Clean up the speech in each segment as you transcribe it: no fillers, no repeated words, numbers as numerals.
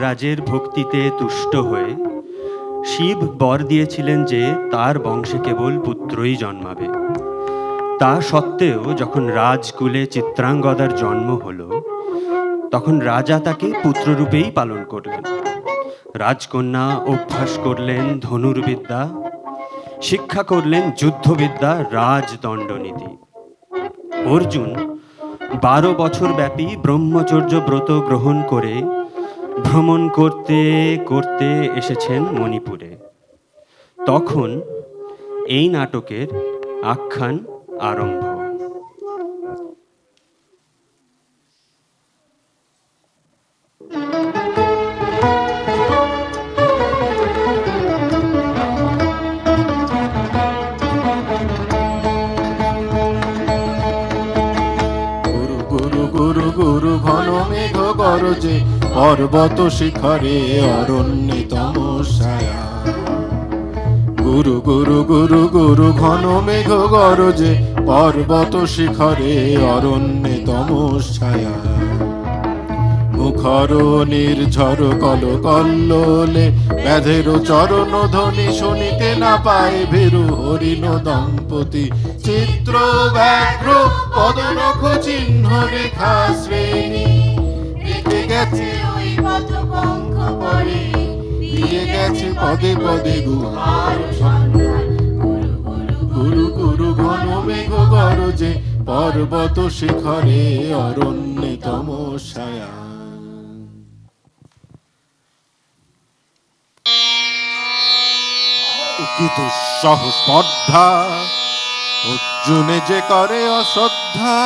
যমরাজের ভক্তিতে তুষ্ট হয়ে শিব বর দিয়েছিলেন যে তার বংশে কেবল পুত্রই জন্মাবে। তা সত্ত্বেও যখন রাজকুলে চিত্রাঙ্গদার জন্ম হলো, তখন রাজা তাকে পুত্ররূপেই পালন করলেন। রাজকন্যা অভ্যাস করলেন ধনুর্বিদ্যা, শিক্ষা করলেন যুদ্ধবিদ্যা, রাজদণ্ডনীতি। অর্জুন 12 বছর ব্যাপী ব্রহ্মচর্য ব্রত গ্রহণ করে ভ্রমণ করতে করতে এসেছেন মণিপুরে। তখন এই নাটকের আখ্যান আরম্ভ। গুরু গুরু ঘন মেঘ গরজে, পর্বত শিখরে অরণ্যে তমসায়া। গুরু গুরু গুরু গুরু ঘন মেঘ গরজে, পর্বত শিখরে অরণ্যে তমসায়া। মুখর নির্ঝর কল কল্লোলে, ব্যাধের চরণ ধ্বনি শুনিতে না পায় ভীরু হরিণ দম্পতি। চিত্র ব্যাঘ্র পদনখ চিহ্ন রেখা শ্রেণী, রেখে গেছে ওই পথ পঙ্খ পরে, দিয়ে গেছে পদে পদে গুহার সন্ধান। গুরু গুরু ঘন মেঘ গরজে, পর্বত শিখরে অরণ্যে তমসায়া। কি দুঃসহ স্পর্ধা, অর্জুনে যে করে অশ্রদ্ধা,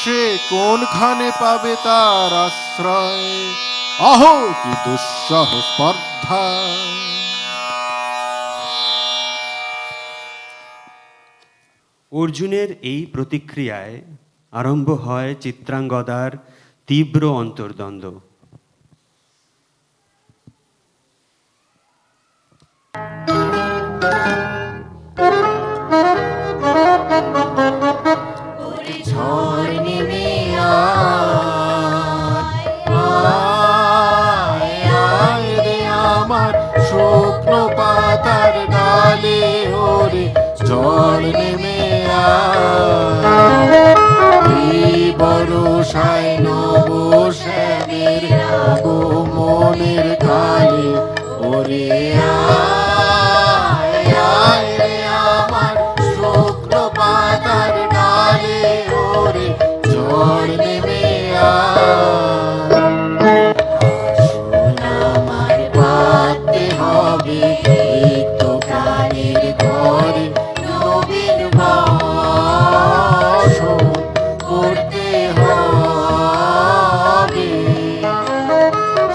সে কোনখানে পাবে তার আশ্রয়। অহো কি দুঃসহ স্পর্ধা। অর্জুনের এই প্রতিক্রিয়ায় আরম্ভ হয় চিত্রাঙ্গদার তীব্র অন্তর্দ্বন্দ্ব। ঝড় নেমে আয় রে আমার শুকনো পাতার ডালে, ওরে ঝড় নেমে বরসায় নবশ্যামের আগমনের কালে, ওরে আয় রে আমার শুকনো পাতার ডালে, ওরে ঝড় নেমে আমার পাতে হবে রিক্ত প্রাণের ঘরে নবীন বাসন করতে হবে।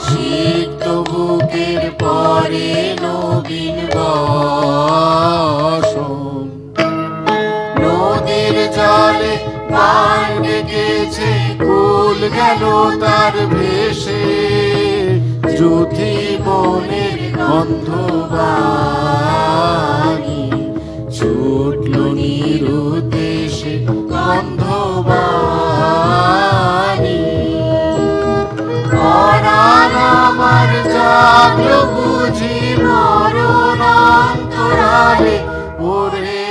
সিক্ত বুকের পরে নবীন বাসন। নদীর জলে বান ডেকেছে, কুল গেল তার ভেসে, জ্যোতি বনের গন্ধবাণী ছুটল নিরুদ্দেশে গন্ধবাণী। পরাণ আমার জাগলো বুঝি মরণ অন্তরালে, ওরে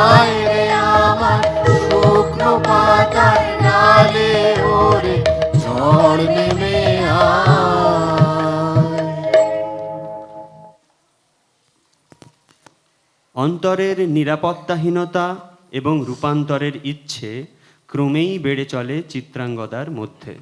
আয় রে আমার শুকনো পাতার ডালে, ওরে ঝড় নেমে অন্তরের নিরাপত্তাহীনতা এবং রূপান্তরের ইচ্ছে ক্রমেই বেড়ে চলে চিত্রাঙ্গদার মধ্যে।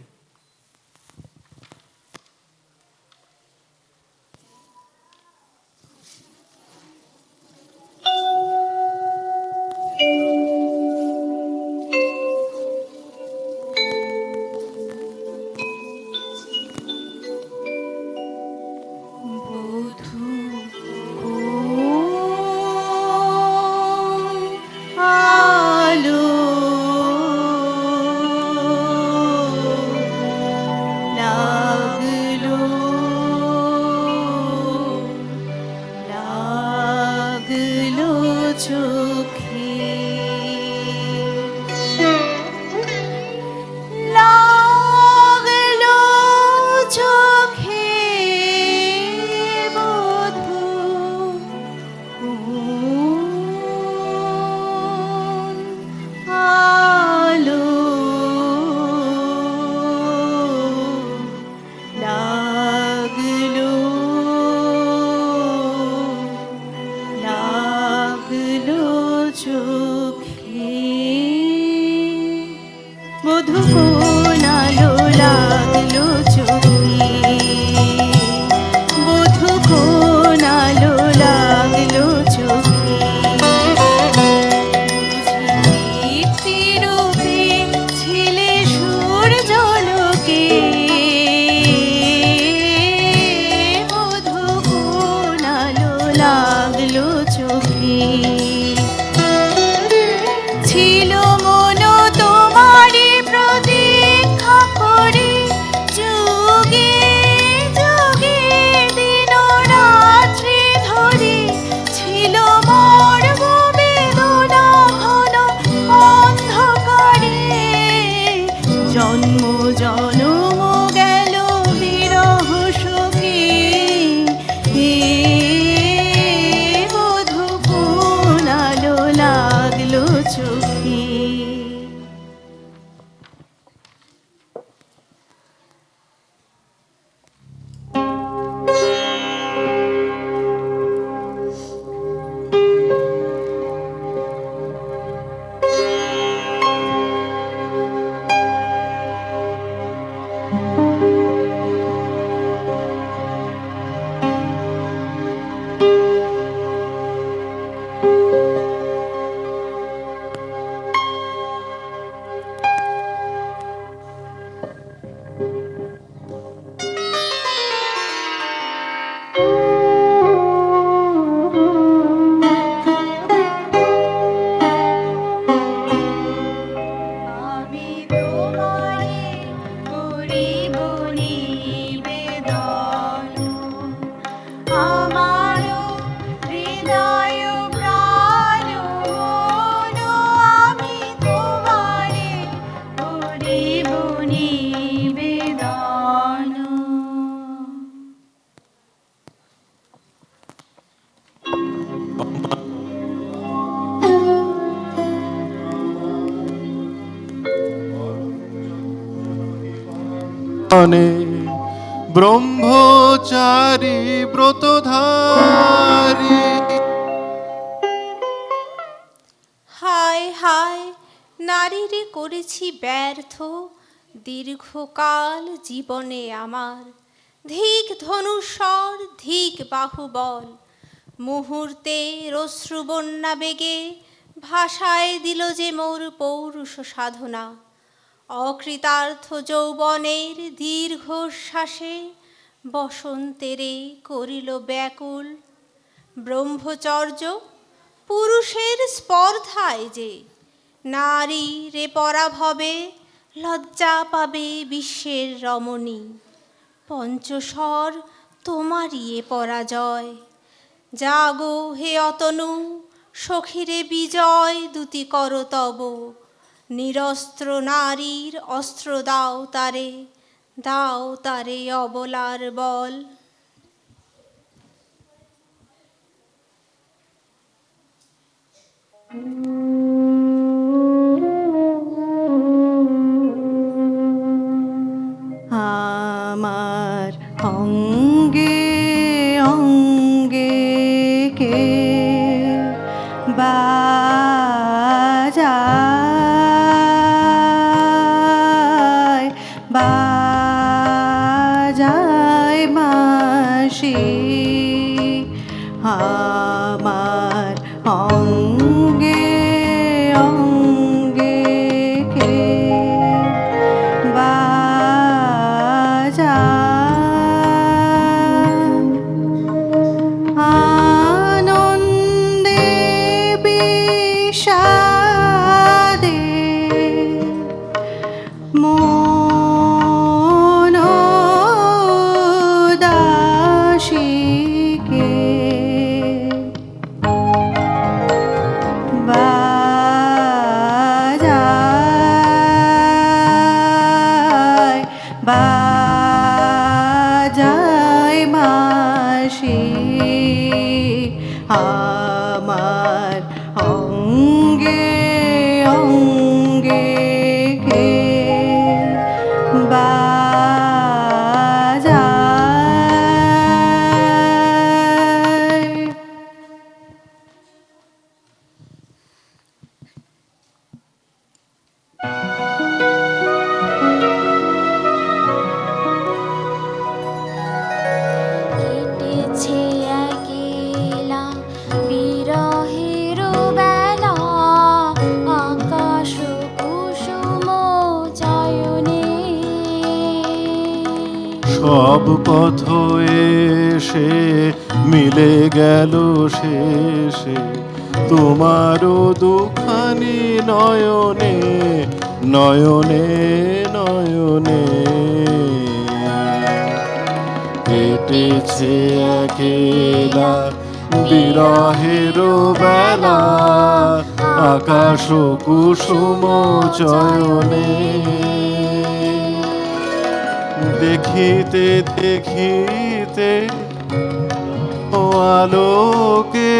বধূ কোন আলো লাগলো চোখে, বধূ কোন আলো লাগলো চোখে। দীপ্তিরূপে ছিলে সূর্যালোকে, বধূ কোন আলো লাগলো চোখে। ছিল মন তোমারি প্রতীক্ষা করে, যুগে যুগে দিন রাত্রি ধরে। ছিল মর্ম বেদনা ঘন অন্ধকারে, জন্ম জনম গেল বিরহ শোকে। বধূ কোন আলো লাগলো চোখে। আমি তোমারে করিব নিবেদন, আমার হৃদয় প্রাণ মন। আমি তোমারে করিব নিবেদন। ব্রহ্মচারী ব্রতধারী। হায় হায়, নারীরে করেছি ব্যর্থ দীর্ঘকাল জীবনে আমার। ধিক ধনুষর ধিক বাহুবল, মুহূর্তে অশ্রুবন্যা বেগে ভাষায় দিল যে মোর পৌরুষ সাধনা। অকৃতার্থ যৌবনের দীর্ঘশ্বাসে বসন্তেরে করিল ব্যাকুল। ব্রহ্মচর্য পুরুষের স্পর্ধায় যে, নারী রে পরাভবে লজ্জা পাবে বিশ্বের রমণী। পঞ্চস্বর তোমারই এ পরাজয়, জাগো হে অতনু সখীরে বিজয় দুতি কর তব। নিরস্ত্র নারীর অস্ত্র দাও তারে, দাও তারে অবলার বল। আমার অঙ্গে অঙ্গে কে বাজায়, বাজায় বাঁশি। আমার অঙ্গে অঙ্গে কে বাজায়, আনন্দে বিষাদে মন দাসীকে। বাজায় বাজায় বাঁশি। আমার অঙ্গে অঙ্গে কে বাজায়। সব পথ এসে মিলে গেল শেষে তোমারও দুখানি নয়নে নয়নে নয়নে। কেটেছে একেলা বিরহের বেলা আকাশ কুসুম চয়নে। দেখিতে দেখিতে ও আলোকে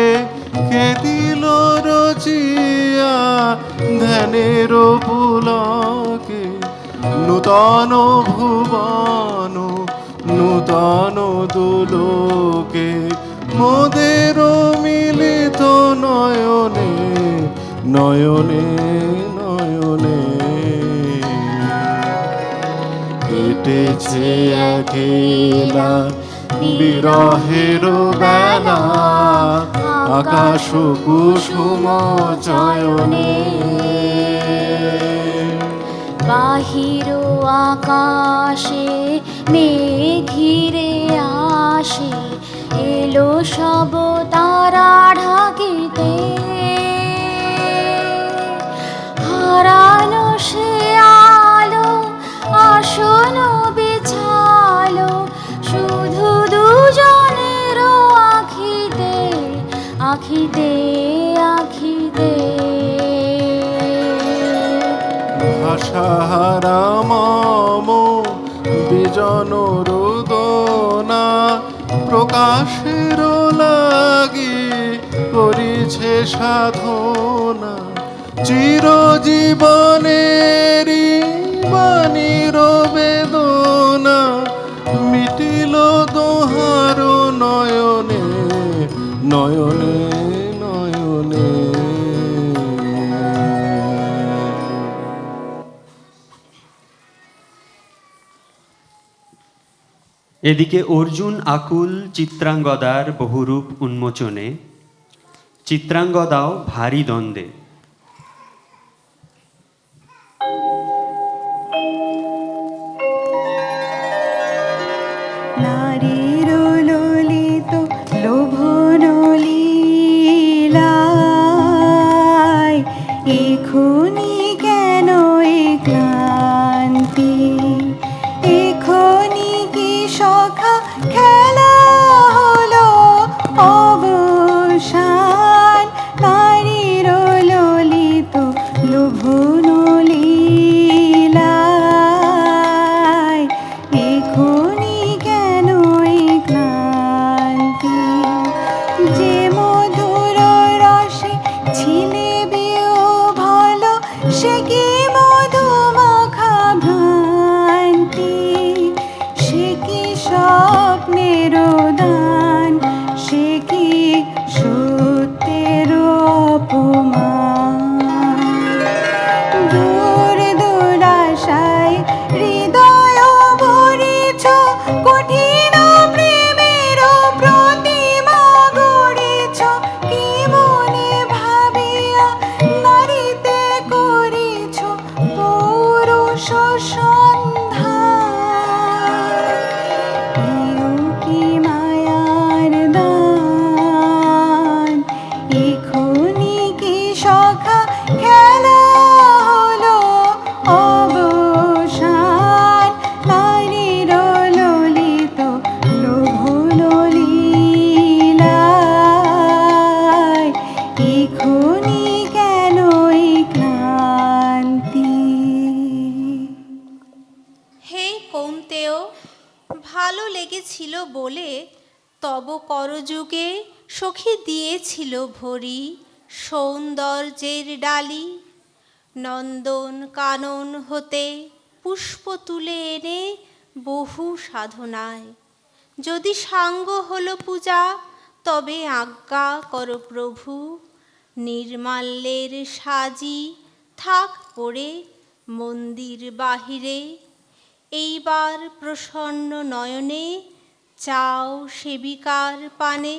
কে দিল রচিয়া ধ্যানের পুলকে নূতন ভুবন নূতন দুলোকে মোদের মিলিত নয়নে নয়নে নয়নে। কেটেছে একেলা বিরহের বেলা আকাশ কুসুম চয়নে। বাহির আকাশে মেঘ ঘিরে আসে এলো সব তারা ঢাকিতে। হারালো সে আলো আসন বিছালো শুধু দুজনের আখিতে আখিতে আখিতে। ভাষাহারা মম বিজন রোদনা প্রকাশের লাগি করিছে সাধনা চিরজীবনেরই বাণীর বেদনা মিটিল দোহার নয়নে নয়নে নয়নে। এদিকে অর্জুন আকুল চিত্রাঙ্গদার বহুরূপ উন্মোচনে, চিত্রাঙ্গদাও ভারী দ্বন্দ্বে। নারীর ললিত লোভন লীলায় এখনি কেন এ ক্লান্তি এখনি কি সখা খেলা হলো অবসান। নারীর ললিত লোভন লীলায় এখনি কেন এই ক্লান্তি যে মধুর রসে ছিলে বিও ভালো সে কি মধুমাখা ভ্রান্তি সে কি স্বপ্নের দান সে কি সত্যের অপমান। দূর দুরাশায় হৃদয় ভরিছ কঠিন প্রেমের প্রতিমা গড়িছ কি মনে ভাবিয়া নারীতে করিছ পৌরুষ সন্ধান। এও কি মায়ার দান এখনি কি সখা খেলা হলো অবসান। নারীর ললিত লোভন লীলায় এখনি কেন এই ক্লান্তি। হে কৌন্তেয়, ভালো লেগেছিল বলে তব করযুগে সখী দিয়েছিল ভরি সৌন্দর্যের ডালি। নন্দন কানন হতে পুষ্প তুলে এনে বহু সাধনায় যদি সাঙ্গ হলো পূজা তবে আজ্ঞা কর প্রভু। নির্মাল্যের সাজি থাক পড়ে মন্দির বাহিরে এইবার প্রসন্ন নয়নে চাও সেবিকার পানে।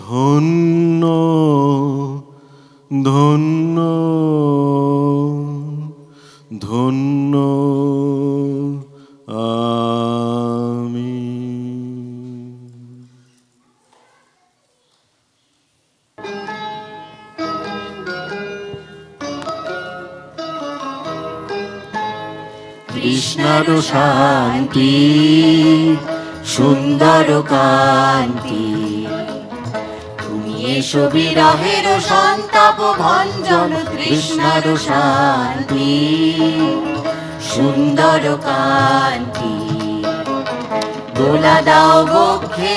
ধন্য ধন্য ধন্য আমি। কৃষ্ণার শান্তি সুন্দর কান্তি, তুমি এসো বিরহের সন্তাপ ভঞ্জন। কৃষ্ণার শান্তি সুন্দর কান্তি, দোলা দাও বক্ষে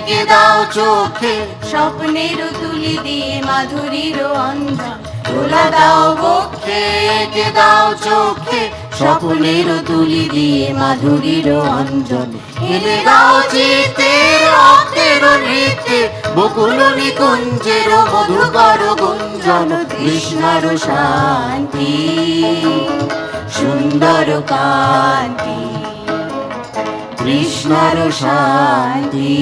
কে দাও চোখে, স্বপ্নের তুলি দিয়ে মাধুরীর অঞ্জন। দোলা দাও বক্ষে কে দাও চোখে, স্বপ্নের তুলি দিয়ে মাধুরীর অঞ্জন। এনে দাও চিতের রক্তের নৃত্যে, বকুল নিকুঞ্জের মধুকর গুঞ্জন। কৃষ্ণার শান্তি সুন্দর কান্তি, কৃষ্ণার শান্তি।